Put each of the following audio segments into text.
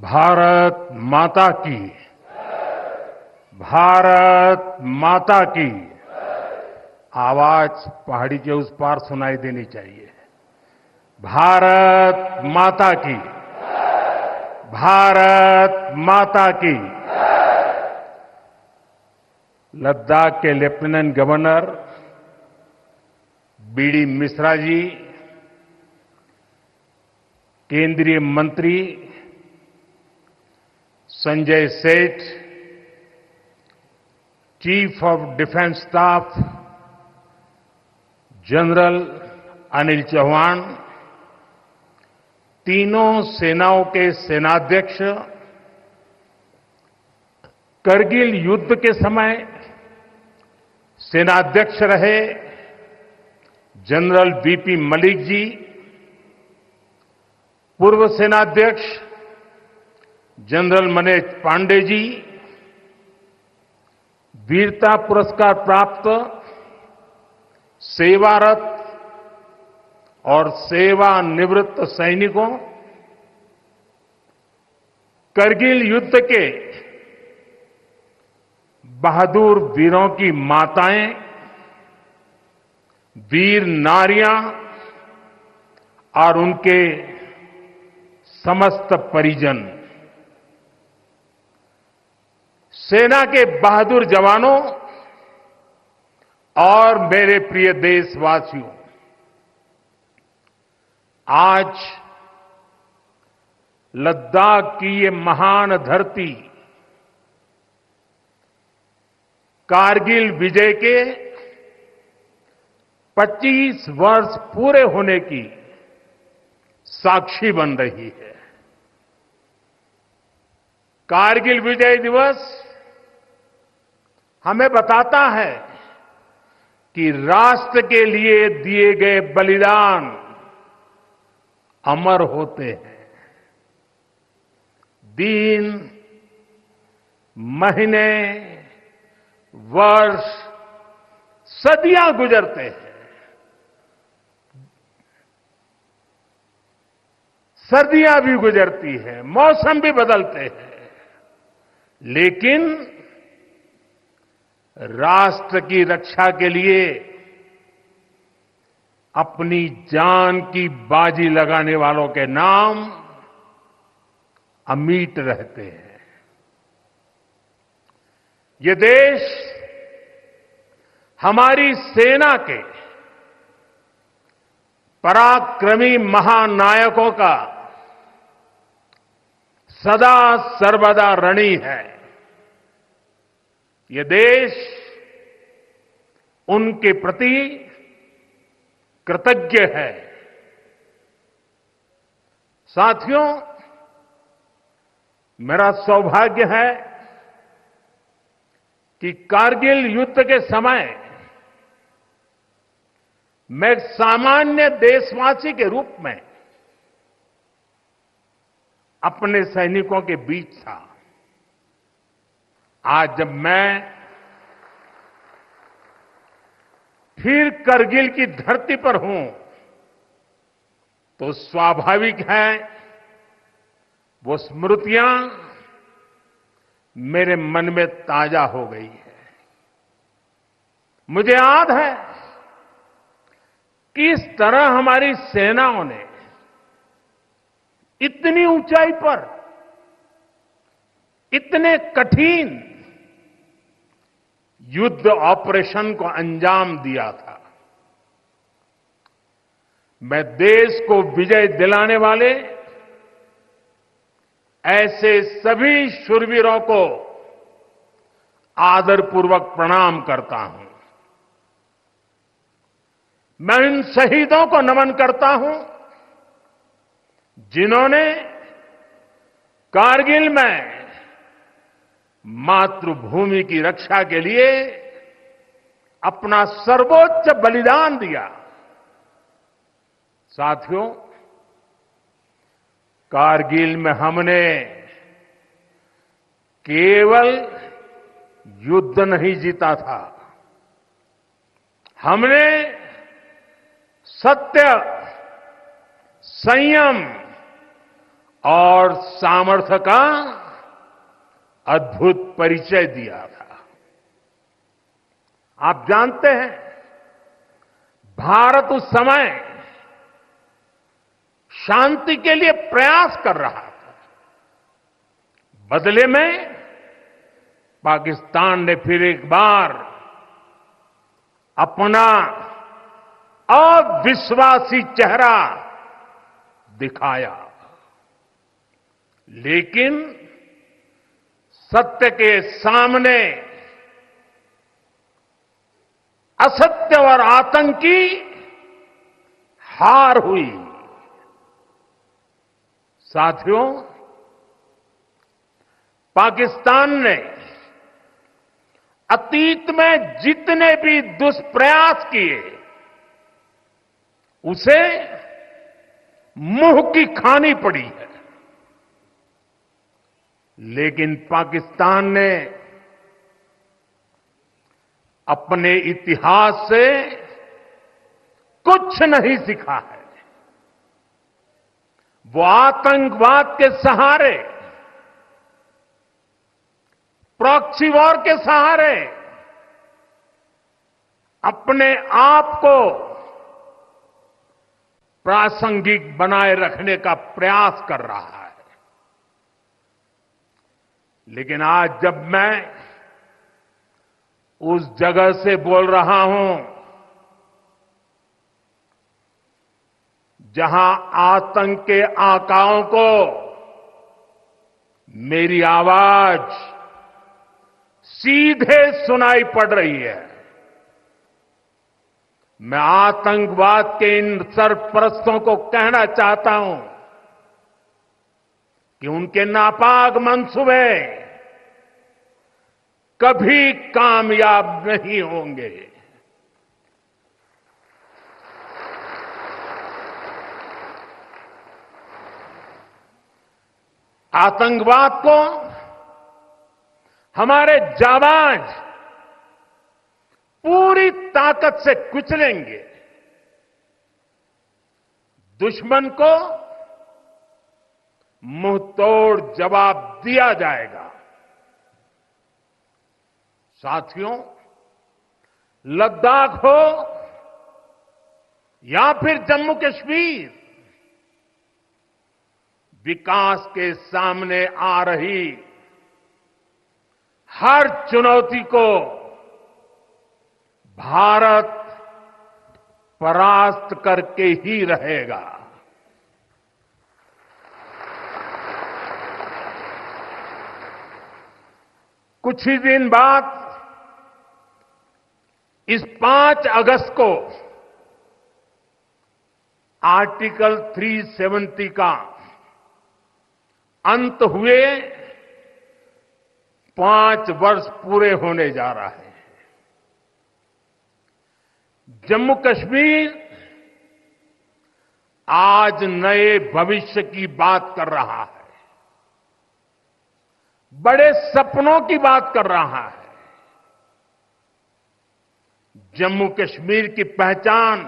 भारत माता की। भारत माता की। आवाज पहाड़ी के उस पार सुनाई देनी चाहिए। भारत माता की। भारत माता की। लद्दाख के lieutenant governor B D Mishra ji, केंद्रीय मंत्री Sanjay Seth, chief of defence staff general Anil Chauhan, तीनों सेनाओं के सेनाध्यक्ष, करगिल युद्ध के समय सेनाध्यक्ष रहे जनरल वीपी मलिक जी, पूर्व सेनाध्यक्ष जनरल मनेश पांडे जी, वीरता पुरस्कार प्राप्त सेवारत और सेवानिवृत्त सैनिकों, करगिल युद्ध के बहादुर वीरों की माताएं, वीर नारियां और उनके समस्त परिजन, सेना के बहादुर जवानों और मेरे प्रिय देशवासियों, आज लद्दाख की ये महान धरती कारगिल विजय के 25 वर्ष पूरे होने की साक्षी बन रही है। कारगिल विजय दिवस हमें बताता है कि राष्ट्र के लिए दिए गए बलिदान अमर होते हैं। दिन, महीने, वर्ष, सदियां गुजरते हैं, सर्दियां भी गुजरती हैं, मौसम भी बदलते हैं, लेकिन राष्ट्र की रक्षा के लिए अपनी जान की बाजी लगाने वालों के नाम अमिट रहते हैं। ये देश हमारी सेना के पराक्रमी महानायकों का सदा सर्वदा ऋणी है। ये देश उनके प्रति कृतज्ञ है। साथियों, मेरा सौभाग्य है कि कारगिल युद्ध के समय मैं एक सामान्य देशवासी के रूप में अपने सैनिकों के बीच था। आज जब मैं फिर करगिल की धरती पर हूं, तो स्वाभाविक है वो स्मृतियां मेरे मन में ताजा हो गई है। मुझे याद है किस तरह हमारी सेनाओं ने इतनी ऊंचाई पर इतने कठिन युद्ध ऑपरेशन को अंजाम दिया था। मैं देश को विजय दिलाने वाले ऐसे सभी शूरवीरों को आदरपूर्वक प्रणाम करता हूं। मैं इन शहीदों को नमन करता हूं जिन्होंने कारगिल में मातृभूमि की रक्षा के लिए अपना सर्वोच्च बलिदान दिया। साथियों, कारगिल में हमने केवल युद्ध नहीं जीता था, हमने सत्य, संयम और सामर्थ्य का अद्भुत परिचय दिया था। आप जानते हैं, भारत उस समय शांति के लिए प्रयास कर रहा था। बदले में पाकिस्तान ने फिर एक बार अपना अविश्वासी चेहरा दिखाया। लेकिन सत्य के सामने असत्य और आतंक की हार हुई। साथियों, पाकिस्तान ने अतीत में जितने भी दुष्प्रयास किए, उसे मुंह की खानी पड़ी है। लेकिन पाकिस्तान ने अपने इतिहास से कुछ नहीं सीखा है। वो आतंकवाद के सहारे, प्रॉक्सी वॉर के सहारे अपने आप को प्रासंगिक बनाए रखने का प्रयास कर रहा है। लेकिन आज जब मैं उस जगह से बोल रहा हूं जहां आतंक के आकाओं को मेरी आवाज सीधे सुनाई पड़ रही है, मैं आतंकवाद के इन सरपरस्तों को कहना चाहता हूं कि उनके नापाक मंसूबे कभी कामयाब नहीं होंगे। आतंकवाद को हमारे जाबाज पूरी ताकत से कुचलेंगे। दुश्मन को मुंह तोड़ जवाब दिया जाएगा। साथियों, लद्दाख हो या फिर जम्मू कश्मीर, विकास के सामने आ रही हर चुनौती को भारत परास्त करके ही रहेगा। कुछ ही दिन बाद इस 5 अगस्त को आर्टिकल 370 का अंत हुए 5 वर्ष पूरे होने जा रहा है। जम्मू कश्मीर आज नए भविष्य की बात कर रहा है, बड़े सपनों की बात कर रहा है। जम्मू कश्मीर की पहचान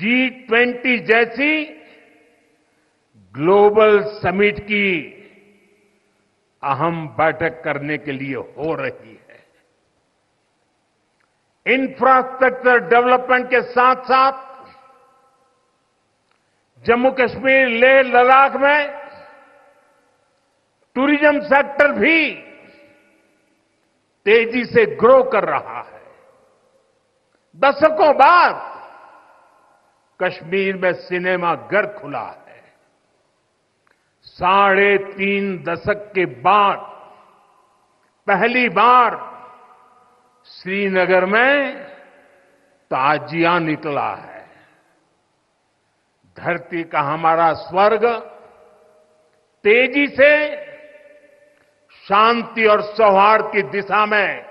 G20 जैसी ग्लोबल समिट की अहम बैठक करने के लिए हो रही है। इंफ्रास्ट्रक्चर डेवलपमेंट के साथ साथ जम्मू कश्मीर, लेह, लद्दाख में टूरिज्म सेक्टर भी तेजी से ग्रो कर रहा है। दशकों बाद कश्मीर में सिनेमा घर खुला है। 3.5 दशक के बाद पहली बार श्रीनगर में ताजिया निकला है। धरती का हमारा स्वर्ग तेजी से शांति और सौहार्द की दिशा में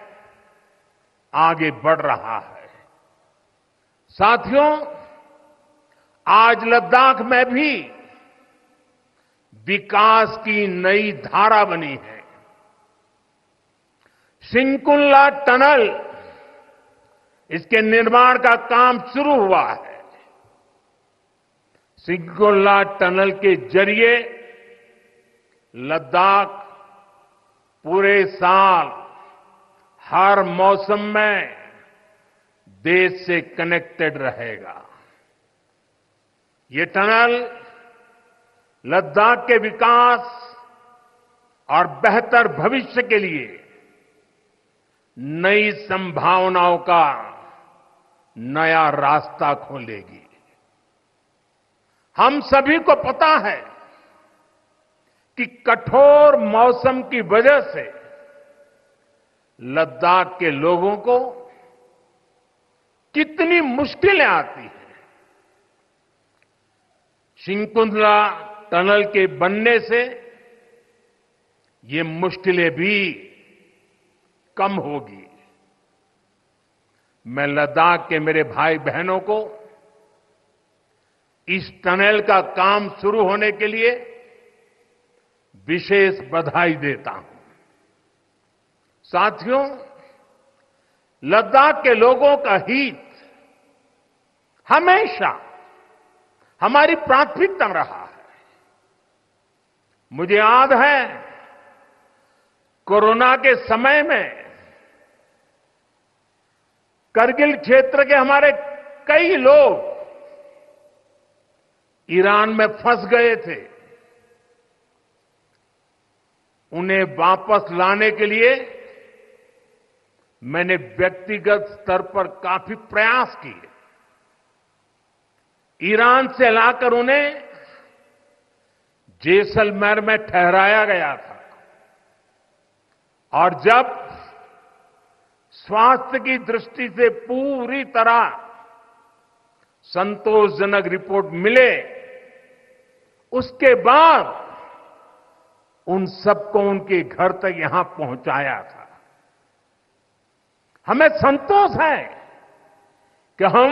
आगे बढ़ रहा है। साथियों, आज लद्दाख में भी विकास की नई धारा बनी है। सिंकुल्ला टनल, इसके निर्माण का काम शुरू हुआ है। सिंगोला टनल के जरिए लद्दाख पूरे साल हर मौसम में देश से कनेक्टेड रहेगा। ये टनल लद्दाख के विकास और बेहतर भविष्य के लिए नई संभावनाओं का नया रास्ता खोलेगी। हम सभी को पता है कि कठोर मौसम की वजह से लद्दाख के लोगों को कितनी मुश्किलें आती हैं। सिंकुंतला टनल के बनने से ये मुश्किलें भी कम होगी। मैं लद्दाख के मेरे भाई बहनों को इस टनल का काम शुरू होने के लिए विशेष बधाई देता हूं। साथियों, लद्दाख के लोगों का हित हमेशा हमारी प्राथमिकता रहा है। मुझे याद है कोरोना के समय में करगिल क्षेत्र के हमारे कई लोग ईरान में फंस गए थे। उन्हें वापस लाने के लिए मैंने व्यक्तिगत स्तर पर काफी प्रयास किए। ईरान से लाकर उन्हें जैसलमेर में ठहराया गया था और जब स्वास्थ्य की दृष्टि से पूरी तरह संतोषजनक रिपोर्ट मिले, उसके बाद उन सबको उनके घर तक यहां पहुंचाया था। हमें संतोष है कि हम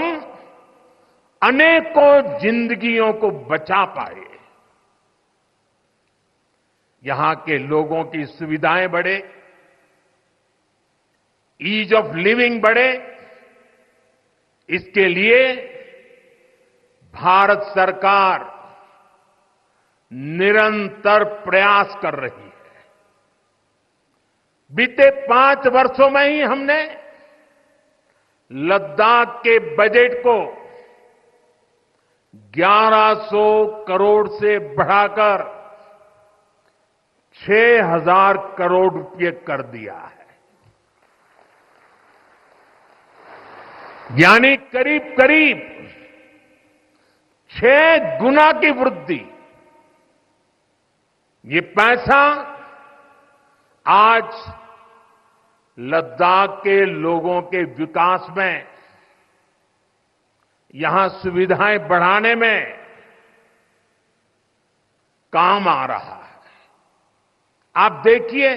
अनेकों जिंदगियों को बचा पाए। यहां के लोगों की सुविधाएं बढ़े, ईज ऑफ लिविंग बढ़े, इसके लिए भारत सरकार निरंतर प्रयास कर रही है। बीते 5 वर्षों में ही हमने लद्दाख के बजट को 1100 करोड़ से बढ़ाकर 6000 करोड़ रुपए कर दिया है। यानी करीब करीब 6 गुना की वृद्धि। ये पैसा आज लद्दाख के लोगों के विकास में, यहां सुविधाएं बढ़ाने में काम आ रहा है। आप देखिए,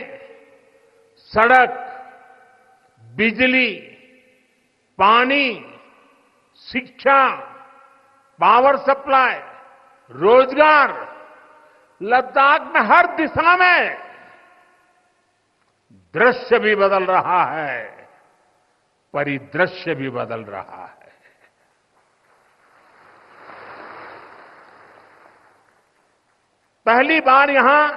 सड़क, बिजली, पानी, शिक्षा, पावर सप्लाई, रोजगार, लद्दाख में हर दिशा में दृश्य भी बदल रहा है, परिदृश्य भी बदल रहा है। पहली बार यहां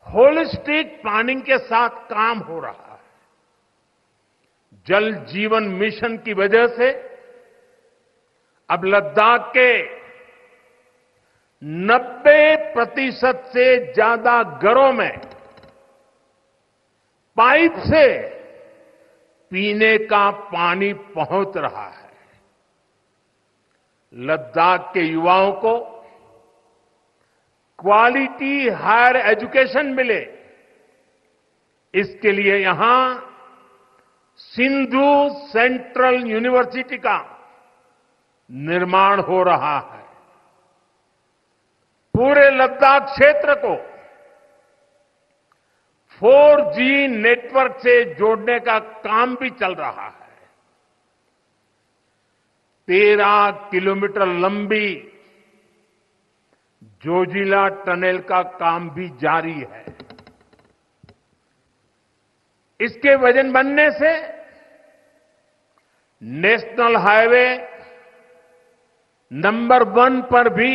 होलिस्टिक प्लानिंग के साथ काम हो रहा है। जल जीवन मिशन की वजह से अब लद्दाख के 90% से ज्यादा घरों में पाइप से पीने का पानी पहुंच रहा है। लद्दाख के युवाओं को क्वालिटी हायर एजुकेशन मिले, इसके लिए यहां सिंधु सेंट्रल यूनिवर्सिटी का निर्माण हो रहा है। पूरे लद्दाख क्षेत्र को 4G नेटवर्क से जोड़ने का काम भी चल रहा है। 13 किलोमीटर लंबी जोजिला टनल का काम भी जारी है। इसके वजन बनने से नेशनल हाईवे नंबर 1 पर भी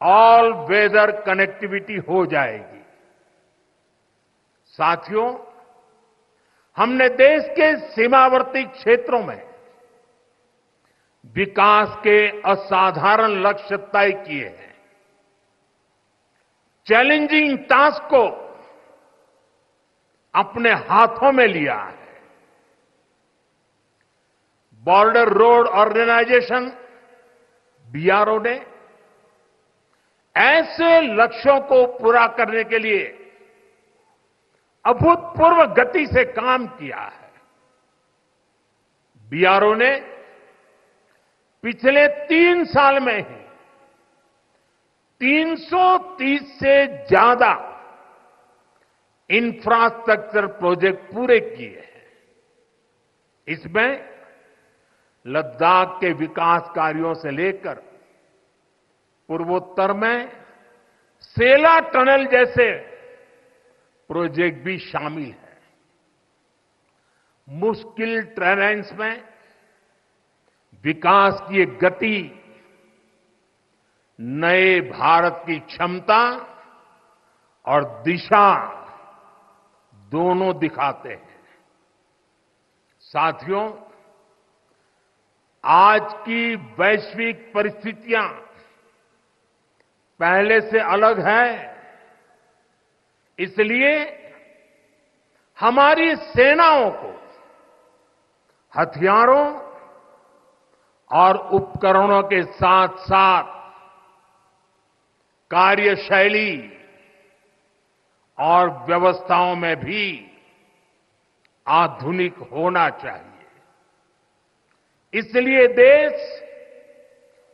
ऑल वेदर कनेक्टिविटी हो जाएगी। साथियों, हमने देश के सीमावर्ती क्षेत्रों में विकास के असाधारण लक्ष्य तय किए हैं। चैलेंजिंग टास्क को अपने हाथों में लिया है। बॉर्डर रोड ऑर्गेनाइजेशन बीआरओ ने ऐसे लक्ष्यों को पूरा करने के लिए अभूतपूर्व गति से काम किया है। बीआरओ ने पिछले 3 साल में ही 330 से ज्यादा इंफ्रास्ट्रक्चर प्रोजेक्ट पूरे किए हैं। इसमें लद्दाख के विकास कार्यों से लेकर पूर्वोत्तर में सेला टनल जैसे प्रोजेक्ट भी शामिल है। मुश्किल टेरेन्स में विकास की एक गति नए भारत की क्षमता और दिशा दोनों दिखाते हैं। साथियों, आज की वैश्विक परिस्थितियां पहले से अलग है। इसलिए हमारी सेनाओं को हथियारों और उपकरणों के साथ साथ कार्यशैली और व्यवस्थाओं में भी आधुनिक होना चाहिए। इसलिए देश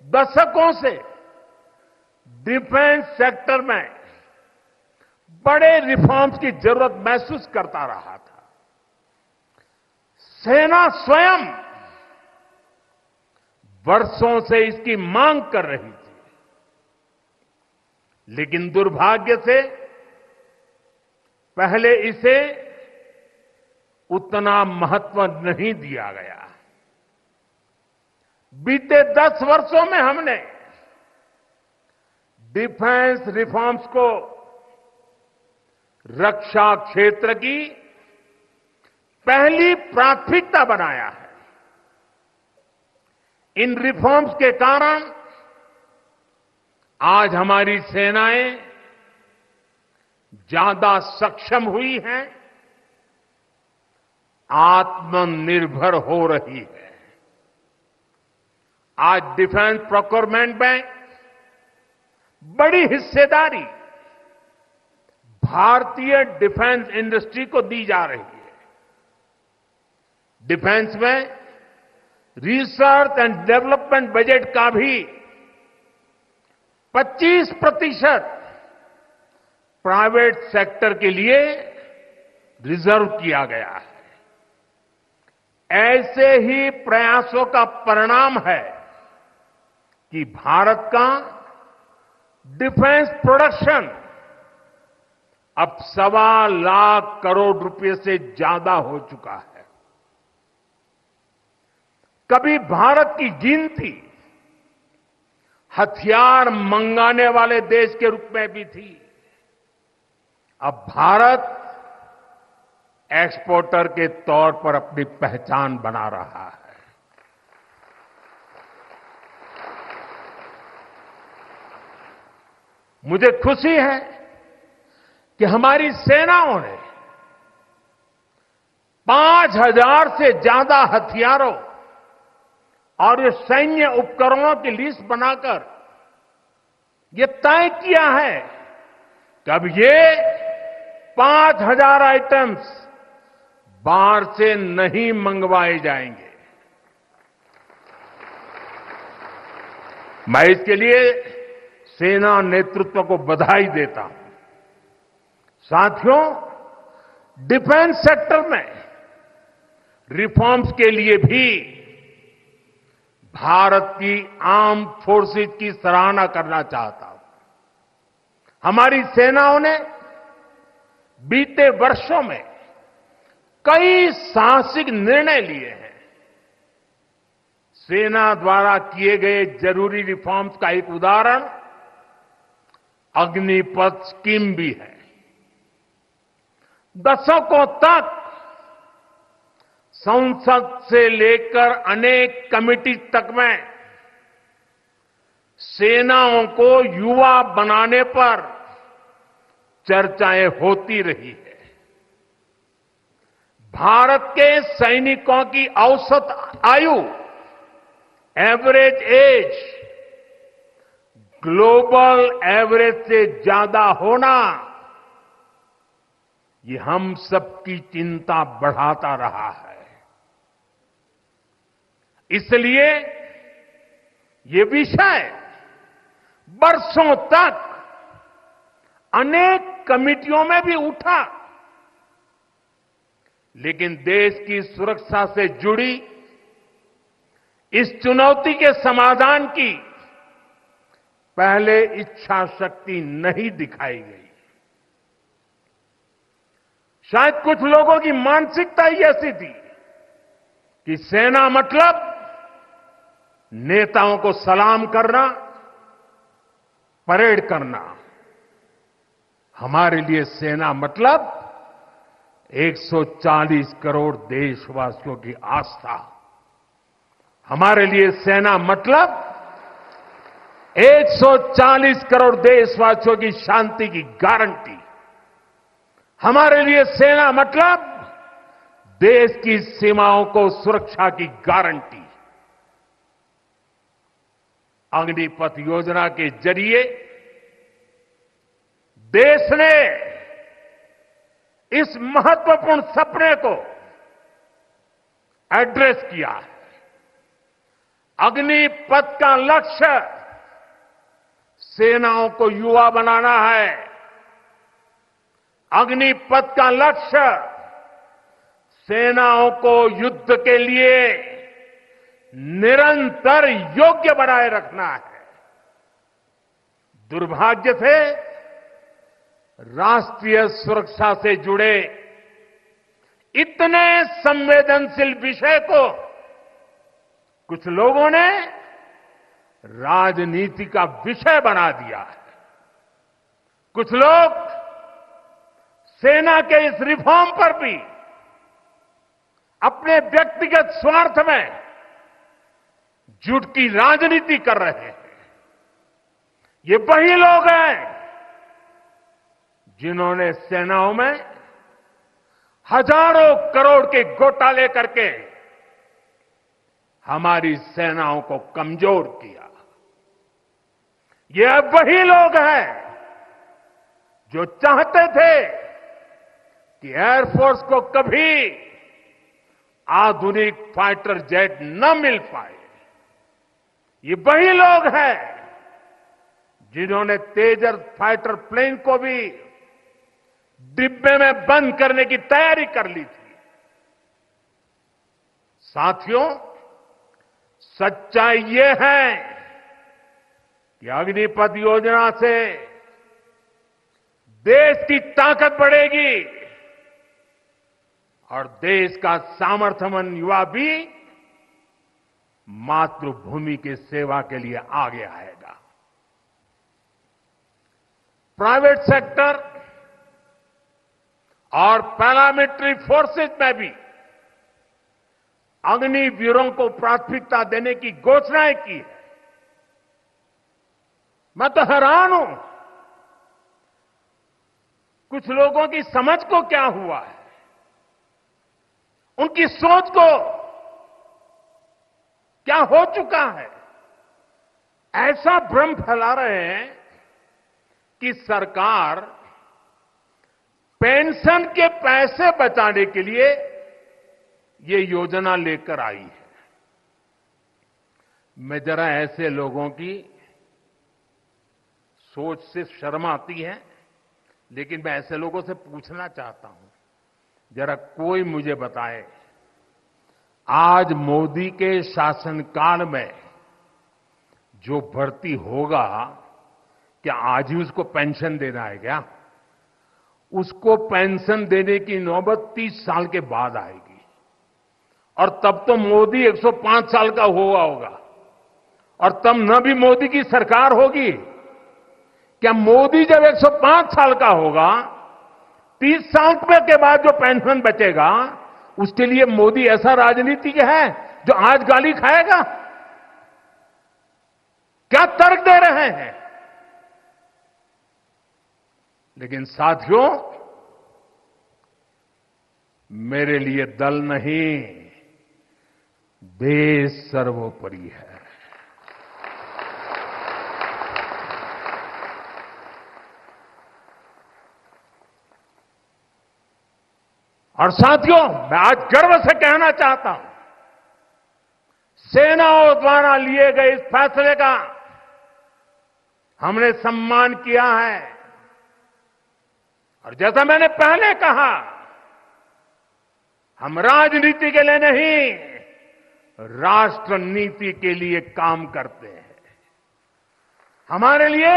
दशकों से डिफेंस सेक्टर में बड़े रिफॉर्म्स की जरूरत महसूस करता रहा था। सेना स्वयं वर्षों से इसकी मांग कर रही थी, लेकिन दुर्भाग्य से पहले इसे उतना महत्व नहीं दिया गया। बीते 10 वर्षों में हमने डिफेंस रिफॉर्म्स को रक्षा क्षेत्र की पहली प्राथमिकता बनाया है। इन रिफॉर्म्स के कारण आज हमारी सेनाएं ज्यादा सक्षम हुई हैं, आत्मनिर्भर हो रही है। आज डिफेंस प्रोक्योरमेंट में बड़ी हिस्सेदारी भारतीय डिफेंस इंडस्ट्री को दी जा रही है। डिफेंस में रिसर्च एंड डेवलपमेंट बजट का भी 25% प्राइवेट सेक्टर के लिए रिजर्व किया गया है। ऐसे ही प्रयासों का परिणाम है कि भारत का डिफेंस प्रोडक्शन अब 1.25 लाख करोड़ रुपए से ज्यादा हो चुका है। कभी भारत की गिनती हथियार मंगाने वाले देश के रूप में भी थी। अब भारत एक्सपोर्टर के तौर पर अपनी पहचान बना रहा है। मुझे खुशी है कि हमारी सेनाओं ने 5,000 से ज्यादा हथियारों और ये सैन्य उपकरणों की लिस्ट बनाकर ये तय किया है कि अब ये 5,000 आइटम्स बाहर से नहीं मंगवाए जाएंगे। मैं इसके लिए सेना नेतृत्व को बधाई देता हूं। साथियों, डिफेंस सेक्टर में रिफॉर्म्स के लिए भी भारत की आर्म्ड फोर्सेज की सराहना करना चाहता हूं। हमारी सेनाओं ने बीते वर्षों में कई साहसिक निर्णय लिए हैं। सेना द्वारा किए गए जरूरी रिफॉर्म्स का एक उदाहरण अग्निपथ स्कीम भी है। दशकों तक संसद से लेकर अनेक कमेटी तक में सेनाओं को युवा बनाने पर चर्चाएं होती रही है। भारत के सैनिकों की औसत आयु, एवरेज एज, ग्लोबल एवरेज से ज्यादा होना, ये हम सबकी चिंता बढ़ाता रहा है। इसलिए ये विषय बरसों तक अनेक कमिटियों में भी उठा, लेकिन देश की सुरक्षा से जुड़ी इस चुनौती के समाधान की पहले इच्छा शक्ति नहीं दिखाई गई। शायद कुछ लोगों की मानसिकता ही ऐसी थी कि सेना मतलब नेताओं को सलाम करना, परेड करना। हमारे लिए सेना मतलब 140 करोड़ देशवासियों की आस्था। हमारे लिए सेना मतलब 140 करोड़ देशवासियों की शांति की गारंटी। हमारे लिए सेना मतलब देश की सीमाओं को सुरक्षा की गारंटी। अग्निपथ योजना के जरिए देश ने इस महत्वपूर्ण सपने को एड्रेस किया है। अग्निपथ का लक्ष्य सेनाओं को युवा बनाना है। अग्निपथ का लक्ष्य सेनाओं को युद्ध के लिए निरंतर योग्य बनाए रखना है। दुर्भाग्य से राष्ट्रीय सुरक्षा से जुड़े इतने संवेदनशील विषय को कुछ लोगों ने राजनीति का विषय बना दिया है। कुछ लोग सेना के इस रिफॉर्म पर भी अपने व्यक्तिगत स्वार्थ में झूठ की राजनीति कर रहे हैं। ये वही लोग हैं जिन्होंने सेनाओं में हजारों करोड़ के घोटाले करके हमारी सेनाओं को कमजोर किया। ये वही लोग हैं जो चाहते थे कि एयरफोर्स को कभी आधुनिक फाइटर जेट न मिल पाए। ये वही लोग हैं जिन्होंने तेजस फाइटर प्लेन को भी डिब्बे में बंद करने की तैयारी कर ली थी। साथियों, सच्चाई ये है कि अग्निपथ योजना से देश की ताकत बढ़ेगी और देश का सामर्थ्यवान युवा भी मातृभूमि की सेवा के लिए आगे आएगा। प्राइवेट सेक्टर और पैरामिलिट्री फोर्सेस में भी अग्निवीरों को प्राथमिकता देने की घोषणाएं की है। मैं तो हैरान हूं, कुछ लोगों की समझ को क्या हुआ है, उनकी सोच को क्या हो चुका है। ऐसा भ्रम फैला रहे हैं कि सरकार पेंशन के पैसे बचाने के लिए ये योजना लेकर आई है। मैं जरा ऐसे लोगों की सोच से शर्म आती है, लेकिन मैं ऐसे लोगों से पूछना चाहता हूं, जरा कोई मुझे बताए, आज मोदी के शासनकाल में जो भर्ती होगा, क्या आज ही उसको पेंशन देना है क्या? उसको पेंशन देने की नौबत 30 साल के बाद आएगी और तब तो मोदी 105 साल का हुआ होगा और तब न भी मोदी की सरकार होगी। क्या मोदी जब 105 साल का होगा, 30 साल के बाद जो पेंशन बचेगा उसके लिए मोदी ऐसा राजनीतिक है जो आज गाली खाएगा? क्या तर्क दे रहे हैं? लेकिन साथियों, मेरे लिए दल नहीं, देश सर्वोपरि है। और साथियों, मैं आज गर्व से कहना चाहता हूं, सेनाओं द्वारा लिए गए इस फैसले का हमने सम्मान किया है। और जैसा मैंने पहले कहा, हम राजनीति के लिए नहीं, राष्ट्र नीति के लिए काम करते हैं। हमारे लिए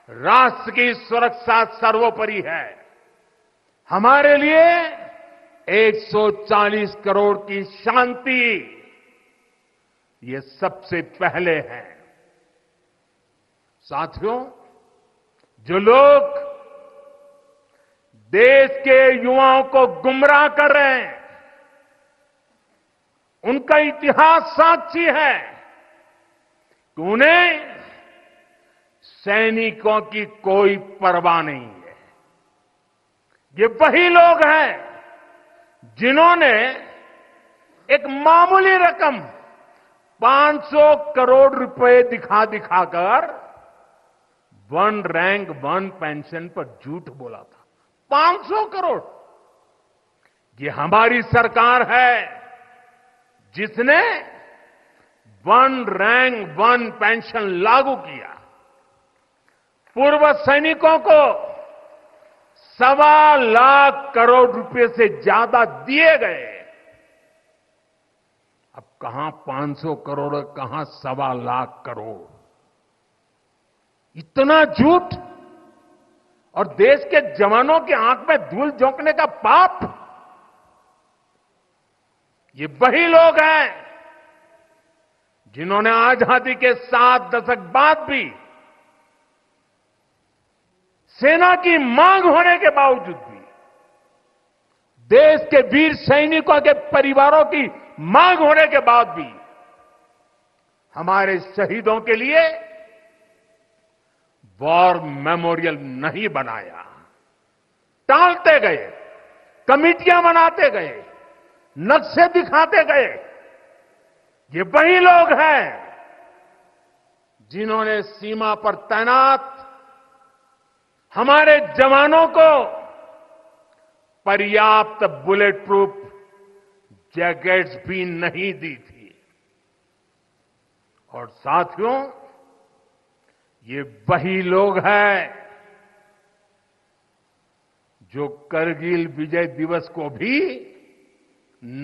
राष्ट्र की सुरक्षा सर्वोपरि है। हमारे लिए 140 करोड़ की शांति ये सबसे पहले है। साथियों, जो लोग देश के युवाओं को गुमराह कर रहे हैं, उनका इतिहास साक्षी है कि उन्हें सैनिकों की कोई परवाह नहीं है। ये वही लोग हैं जिन्होंने एक मामूली रकम 500 करोड़ रुपए दिखा दिखाकर वन रैंक वन पेंशन पर झूठ बोला था। 500 करोड़। ये हमारी सरकार है जिसने वन रैंक वन पेंशन लागू किया। पूर्व सैनिकों को 1.25 लाख करोड़ रुपए से ज्यादा दिए गए। अब कहां 500 करोड़, कहां 1.25 लाख करोड़। इतना झूठ और देश के जवानों की आंख में धूल झोंकने का पाप। ये वही लोग हैं जिन्होंने आजादी के 7 दशक बाद भी सेना की मांग होने के बावजूद भी, देश के वीर सैनिकों के परिवारों की मांग होने के बाद भी हमारे शहीदों के लिए वॉर मेमोरियल नहीं बनाया। टालते गए, कमिटियां बनाते गए, नक्शे दिखाते गए। ये वही लोग हैं जिन्होंने सीमा पर तैनात हमारे जवानों को पर्याप्त बुलेट प्रूफ जैकेट्स भी नहीं दी थी। और साथियों, ये वही लोग हैं जो करगिल विजय दिवस को भी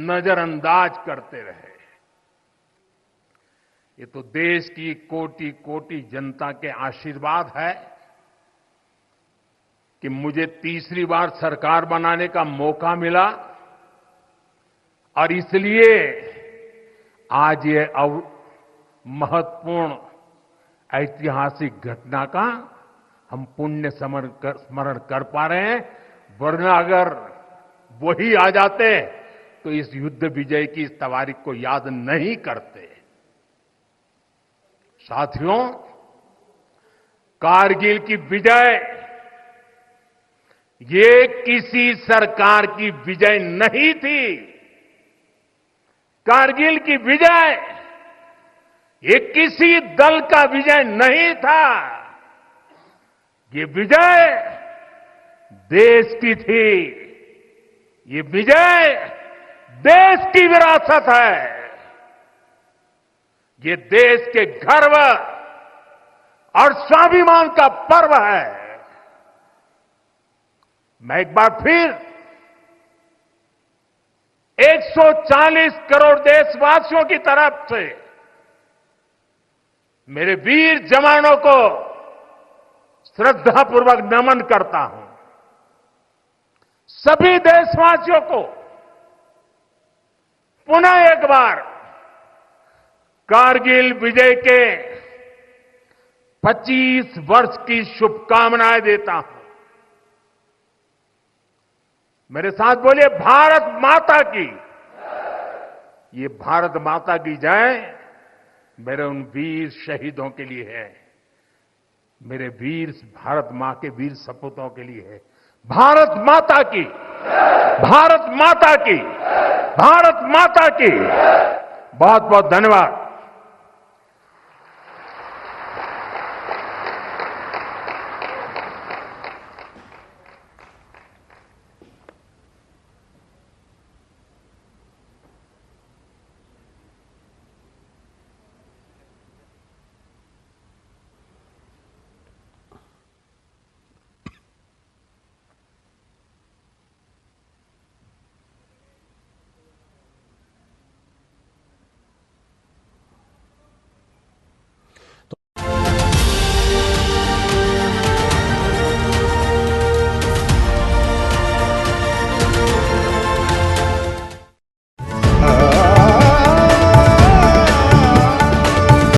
नजरअंदाज करते रहे। ये तो देश की कोटि कोटि जनता के आशीर्वाद है कि मुझे तीसरी बार सरकार बनाने का मौका मिला और इसलिए आज ये महत्वपूर्ण ऐतिहासिक घटना का हम पुण्य स्मरण कर पा रहे हैं। वरना अगर वही आ जाते तो इस युद्ध विजय की इस तारीख को याद नहीं करते। साथियों, कारगिल की विजय ये किसी सरकार की विजय नहीं थी। कारगिल की विजय ये किसी दल का विजय नहीं था। ये विजय देश की थी। ये विजय देश की विरासत है। ये देश के गर्व और स्वाभिमान का पर्व है। मैं एक बार फिर 140 करोड़ देशवासियों की तरफ से मेरे वीर जवानों को श्रद्धापूर्वक नमन करता हूं। सभी देशवासियों को पुनः एक बार कारगिल विजय के 25 वर्ष की शुभकामनाएं देता हूं। मेरे साथ बोलिए, भारत माता की। ये भारत माता की जय मेरे उन वीर शहीदों के लिए है, मेरे वीर भारत मां के वीर सपूतों के लिए है। भारत माता की, भारत माता की, भारत माता की। बहुत बहुत धन्यवाद।